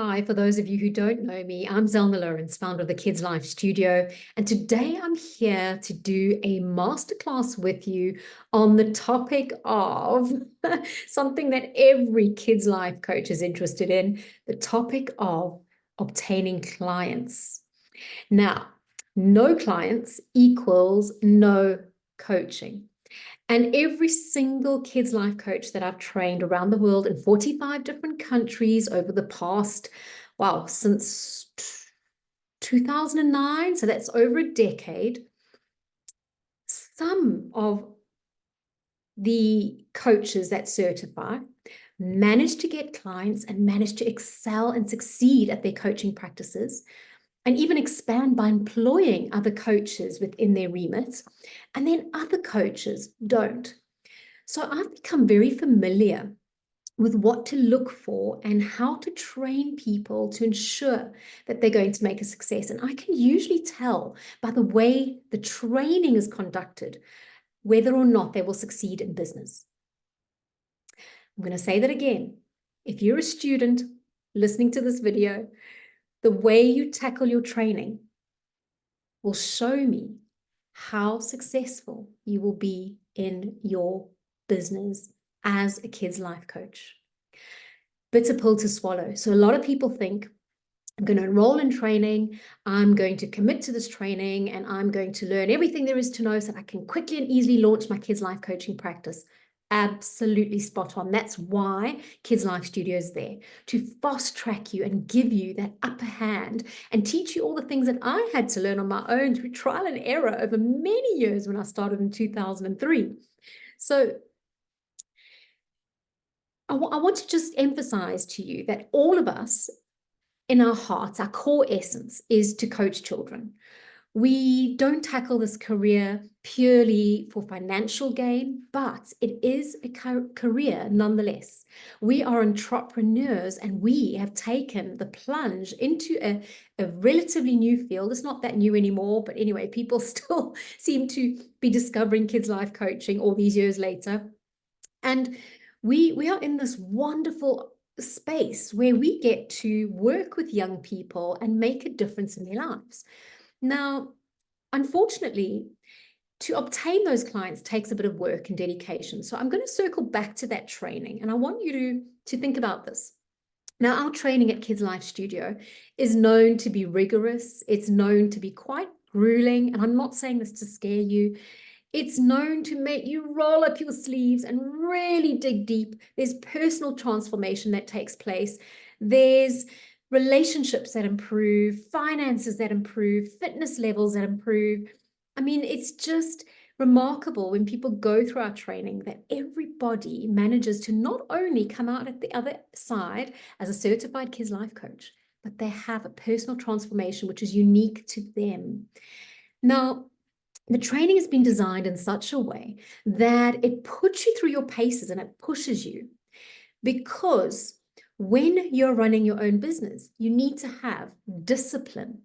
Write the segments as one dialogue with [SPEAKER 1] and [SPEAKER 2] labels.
[SPEAKER 1] Hi, for those of you who don't know me, I'm Zelna, founder of the Kids Life Studio, and today I'm here to do a masterclass with you on the topic of something that every Kids Life coach is interested in, the topic of obtaining clients. Now, no clients equals no coaching. And every single Kids Life coach that I've trained around the world in 45 different countries over the past, wow, since 2009, so that's over a decade, some of the coaches that certify manage to get clients and manage to excel and succeed at their coaching practices, and even expand by employing other coaches within their remit, and then other coaches don't. So I've become very familiar with what to look for and how to train people to ensure that they're going to make a success. And I can usually tell by the way the training is conducted whether or not they will succeed in business. I'm going to say that again. If you're a student listening to this video, the way you tackle your training will show me how successful you will be in your business as a kids life coach. Bitter pill to swallow. So a lot of people think, I'm going to enroll in training, I'm going to commit to this training, and I'm going to learn everything there is to know so that I can quickly and easily launch my kids life coaching practice. Absolutely spot on. That's why Kids Life Studio is there, to fast track you and give you that upper hand and teach you all the things that I had to learn on my own through trial and error over many years when I started in 2003. So I want to just emphasize to you that all of us in our hearts, our core essence is to coach children. We don't tackle this career purely for financial gain, but it is a career nonetheless. We are entrepreneurs and we have taken the plunge into a relatively new field. It's not that new anymore, but anyway, people still seem to be discovering kids life coaching all these years later. And we are in this wonderful space where we get to work with young people and make a difference in their lives. Now, unfortunately, to obtain those clients takes a bit of work and dedication. So I'm going to circle back to that training, and I want you to think about this. Now, our training at Kids Life Studio is known to be rigorous. It's known to be quite grueling, and I'm not saying this to scare you. It's known to make you roll up your sleeves and really dig deep. There's personal transformation that takes place. There's relationships that improve, finances that improve, fitness levels that improve. I mean, it's just remarkable when people go through our training that everybody manages to not only come out at the other side as a certified kids life coach, but they have a personal transformation which is unique to them. Now, the training has been designed in such a way that it puts you through your paces and it pushes you, because when you're running your own business, you need to have discipline.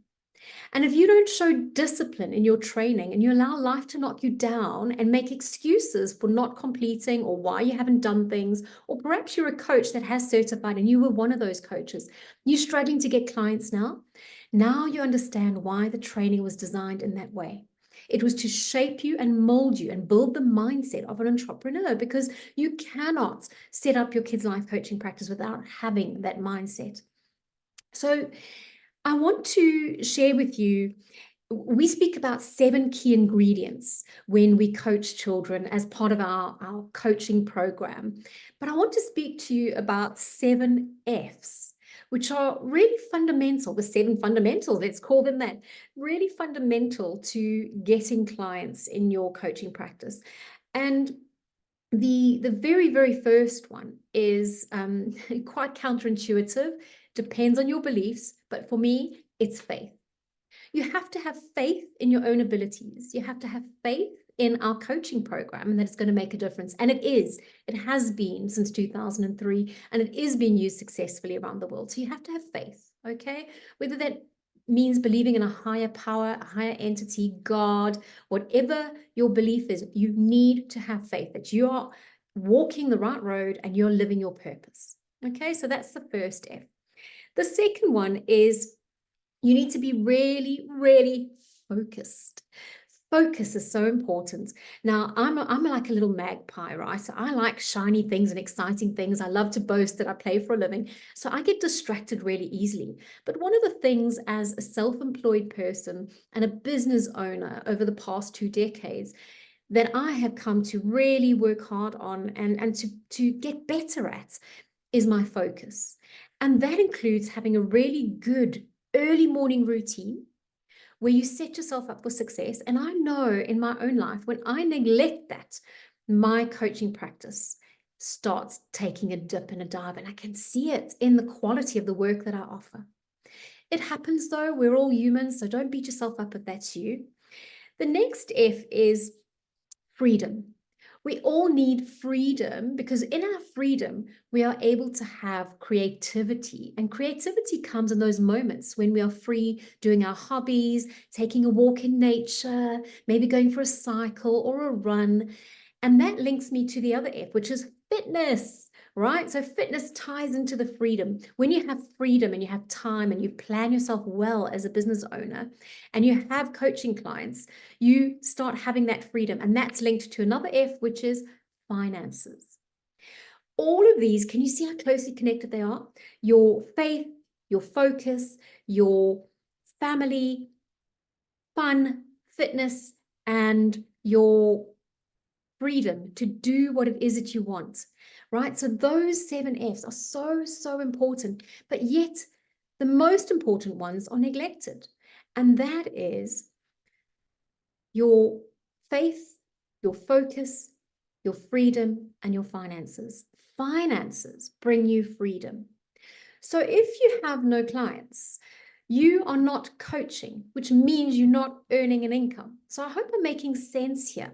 [SPEAKER 1] And if you don't show discipline in your training and you allow life to knock you down and make excuses for not completing or why you haven't done things, or perhaps you're a coach that has certified and you were one of those coaches, you're struggling to get clients now you understand why the training was designed in that way. It was to shape you and mold you and build the mindset of an entrepreneur, because you cannot set up your kids' life coaching practice without having that mindset. So I want to share with you, we speak about 7 key ingredients when we coach children as part of our coaching program. But I want to speak to you about 7 F's, which are really fundamental, the 7 fundamentals, let's call them that, really fundamental to getting clients in your coaching practice. And the very, very first one is quite counterintuitive, depends on your beliefs, but for me, it's faith. You have to have faith in your own abilities. You have to have faith in our coaching program and that it's going to make a difference. And it has been since 2003, and it is being used successfully around the world. So you have to have faith, okay? Whether that means believing in a higher power, a higher entity, God, whatever your belief is, you need to have faith that you are walking the right road and you're living your purpose. Okay, so that's the first F. The second one is you need to be really, really focused. Focus is so important. Now, I'm like a little magpie, right? So I like shiny things and exciting things. I love to boast that I play for a living. So I get distracted really easily. But one of the things as a self-employed person and a business owner over the past 2 decades that I have come to really work hard on and to get better at is my focus. And that includes having a really good early morning routine where you set yourself up for success. And I know in my own life, when I neglect that, my coaching practice starts taking a dip and a dive, and I can see it in the quality of the work that I offer. It happens though, we're all humans, so don't beat yourself up if that's you. The next F is freedom. We all need freedom because in our freedom, we are able to have creativity. And creativity comes in those moments when we are free doing our hobbies, taking a walk in nature, maybe going for a cycle or a run. And that links me to the other F, which is fitness, right? So fitness ties into the freedom. When you have freedom and you have time and you plan yourself well as a business owner and you have coaching clients, you start having that freedom. And that's linked to another F, which is finances. All of these, can you see how closely connected they are? Your faith, your focus, your family, fun, fitness, and your freedom to do what it is that you want, right? So those 7 Fs are so, so important, but yet the most important ones are neglected. And that is your faith, your focus, your freedom, and your finances. Finances bring you freedom. So if you have no clients, you are not coaching, which means you're not earning an income. So I hope I'm making sense here.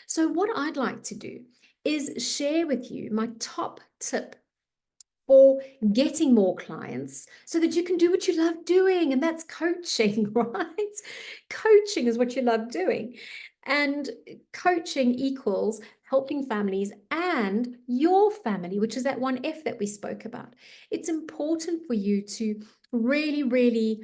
[SPEAKER 1] So what I'd like to do is share with you my top tip for getting more clients so that you can do what you love doing, and that's coaching, right? Coaching is what you love doing. And coaching equals helping families and your family, which is that 1 F that we spoke about. It's important for you to really, really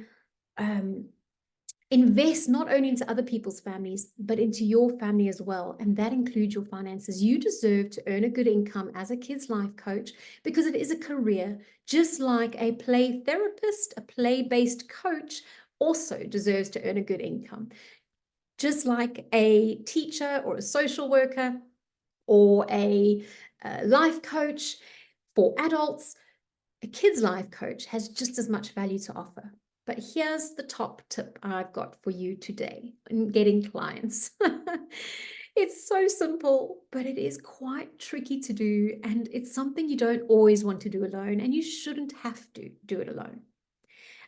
[SPEAKER 1] invest not only into other people's families, but into your family as well. And that includes your finances. You deserve to earn a good income as a kids' life coach because it is a career, just like a play therapist, a play-based coach also deserves to earn a good income. Just like a teacher or a social worker or a life coach for adults, a kids' life coach has just as much value to offer. But here's the top tip I've got for you today in getting clients. It's so simple, but it is quite tricky to do. And it's something you don't always want to do alone, and you shouldn't have to do it alone.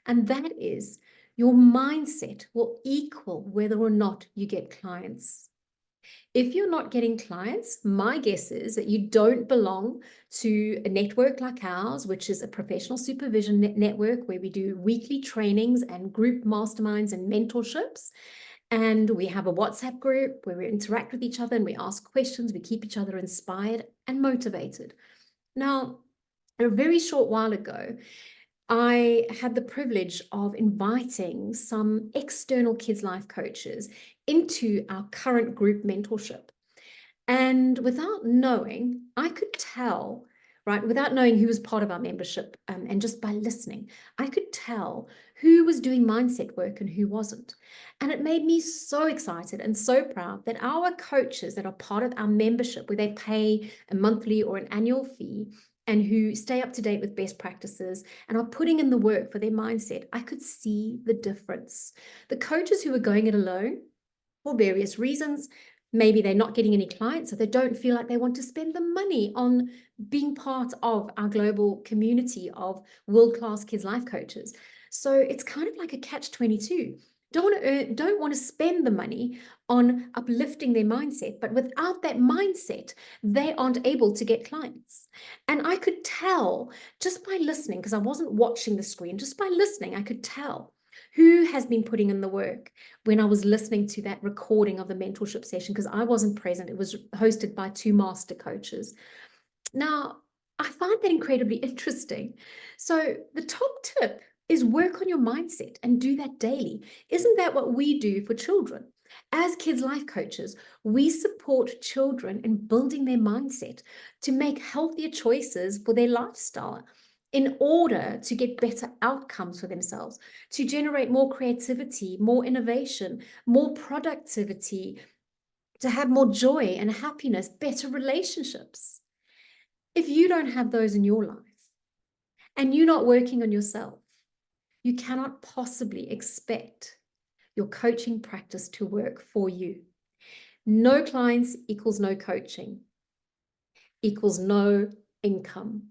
[SPEAKER 1] And that is your mindset will equal whether or not you get clients. If you're not getting clients, my guess is that you don't belong to a network like ours, which is a professional supervision network where we do weekly trainings and group masterminds and mentorships. And we have a WhatsApp group where we interact with each other and we ask questions. We keep each other inspired and motivated. Now, a very short while ago, I had the privilege of inviting some external kids' life coaches into our current group mentorship. And without knowing, I could tell, right, without knowing who was part of our membership, and just by listening, I could tell who was doing mindset work and who wasn't. And it made me so excited and so proud that our coaches that are part of our membership, where they pay a monthly or an annual fee, and who stay up to date with best practices and are putting in the work for their mindset, I could see the difference. The coaches who were going it alone, for various reasons, maybe they're not getting any clients, so they don't feel like they want to spend the money on being part of our global community of world-class kids life coaches. So it's kind of like a catch-22. Don't want to spend the money on uplifting their mindset, but without that mindset, they aren't able to get clients. And I could tell just by listening, because I wasn't watching the screen, just by listening, I could tell who has been putting in the work when I was listening to that recording of the mentorship session, because I wasn't present. It was hosted by 2 master coaches. Now, I find that incredibly interesting. So the top tip is work on your mindset and do that daily. Isn't that what we do for children? As kids' life coaches, we support children in building their mindset to make healthier choices for their lifestyle in order to get better outcomes for themselves, to generate more creativity, more innovation, more productivity, to have more joy and happiness, better relationships. If you don't have those in your life and you're not working on yourself, you cannot possibly expect your coaching practice to work for you. No clients equals no coaching, equals no income.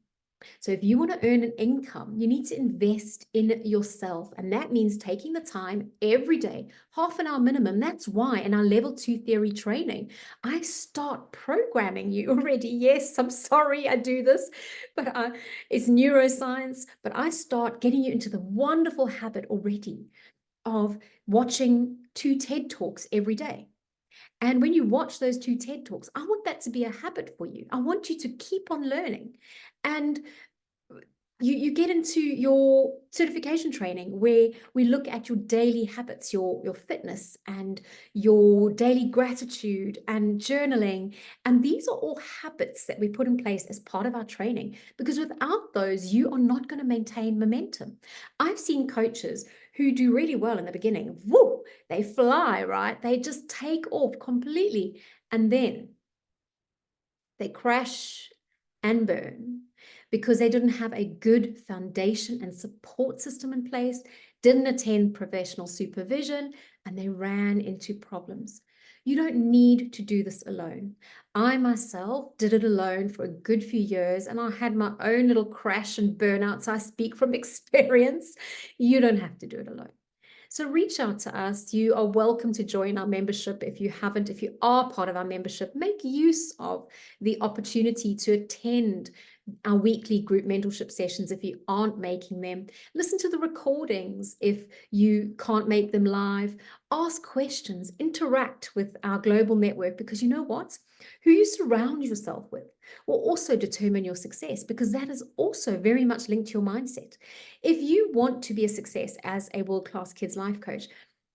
[SPEAKER 1] So if you want to earn an income, you need to invest in yourself. And that means taking the time every day, half an hour minimum. That's why in our level 2 theory training, I start programming you already. Yes, I'm sorry I do this, but it's neuroscience. But I start getting you into the wonderful habit already of watching 2 TED Talks every day. And when you watch those 2 TED Talks, I want that to be a habit for you. I want you to keep on learning. And you get into your certification training where we look at your daily habits, your fitness and your daily gratitude and journaling. And these are all habits that we put in place as part of our training, because without those, you are not going to maintain momentum. I've seen coaches who do really well in the beginning. Woo, they fly, right? They just take off completely. And then they crash and burn because they didn't have a good foundation and support system in place, didn't attend professional supervision, and they ran into problems. You don't need to do this alone. I myself did it alone for a good few years, and I had my own little crash and burnouts. I speak from experience. You don't have to do it alone. So reach out to us. You are welcome to join our membership. If you haven't, if you are part of our membership, make use of the opportunity to attend our weekly group mentorship sessions if you aren't making them. Listen to the recordings if you can't make them live. Ask questions, interact with our global network, because you know what? Who you surround yourself with will also determine your success, because that is also very much linked to your mindset. If you want to be a success as a world-class kids life coach,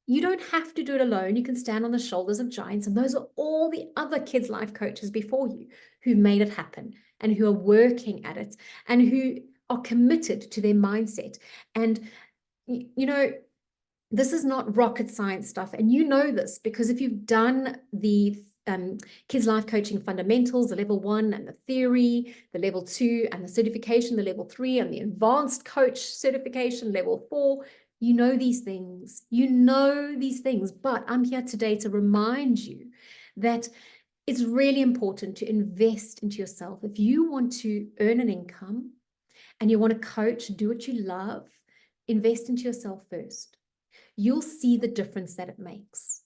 [SPEAKER 1] you don't have to do it alone. You can stand on the shoulders of giants, and those are all the other kids life coaches before you who made it happen and who are working at it and who are committed to their mindset. And you know, this is not rocket science stuff, and you know this because if you've done the kids life coaching fundamentals, the level 1 and the theory, the level 2 and the certification, the level 3 and the advanced coach certification, level 4, you know these things. You know these things, but I'm here today to remind you that it's really important to invest into yourself. If you want to earn an income and you want to coach, do what you love, invest into yourself first. You'll see the difference that it makes.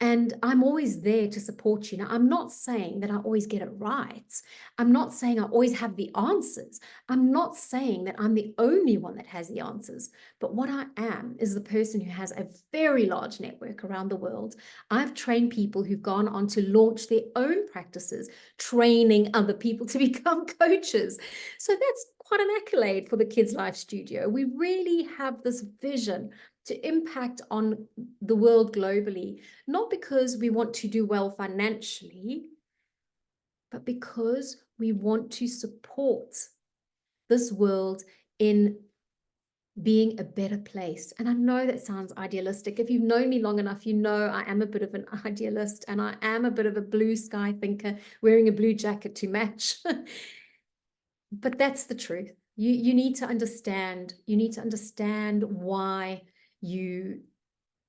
[SPEAKER 1] And I'm always there to support you. Now, I'm not saying that I always get it right. I'm not saying I always have the answers. I'm not saying that I'm the only one that has the answers. But what I am is the person who has a very large network around the world. I've trained people who've gone on to launch their own practices, training other people to become coaches. So that's quite an accolade for the Kids Life Studio. We really have this vision to impact on the world globally, not because we want to do well financially, but because we want to support this world in being a better place. And I know that sounds idealistic. If you've known me long enough, you know I am a bit of an idealist and I am a bit of a blue sky thinker, wearing a blue jacket to match. But that's the truth. You need to understand. You need to understand why you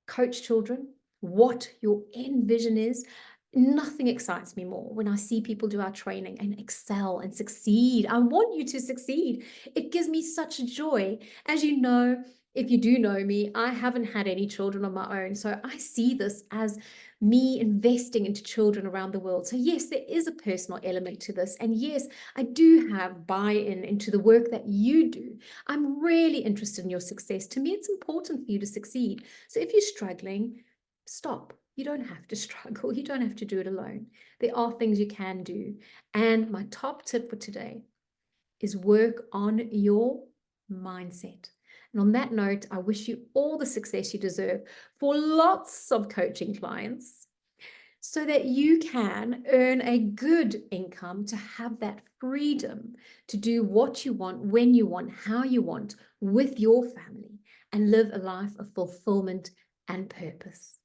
[SPEAKER 1] coach children, what your end vision is. Nothing excites me more when I see people do our training and excel and succeed. I want you to succeed. It gives me such joy. As you know, if you do know me, I haven't had any children of my own. So I see this as me investing into children around the world. So yes, there is a personal element to this. And yes, I do have buy-in into the work that you do. I'm really interested in your success. To me, it's important for you to succeed. So if you're struggling, stop. You don't have to struggle. You don't have to do it alone. There are things you can do. And my top tip for today is work on your mindset. And on that note, I wish you all the success you deserve for lots of coaching clients so that you can earn a good income to have that freedom to do what you want, when you want, how you want with your family and live a life of fulfillment and purpose.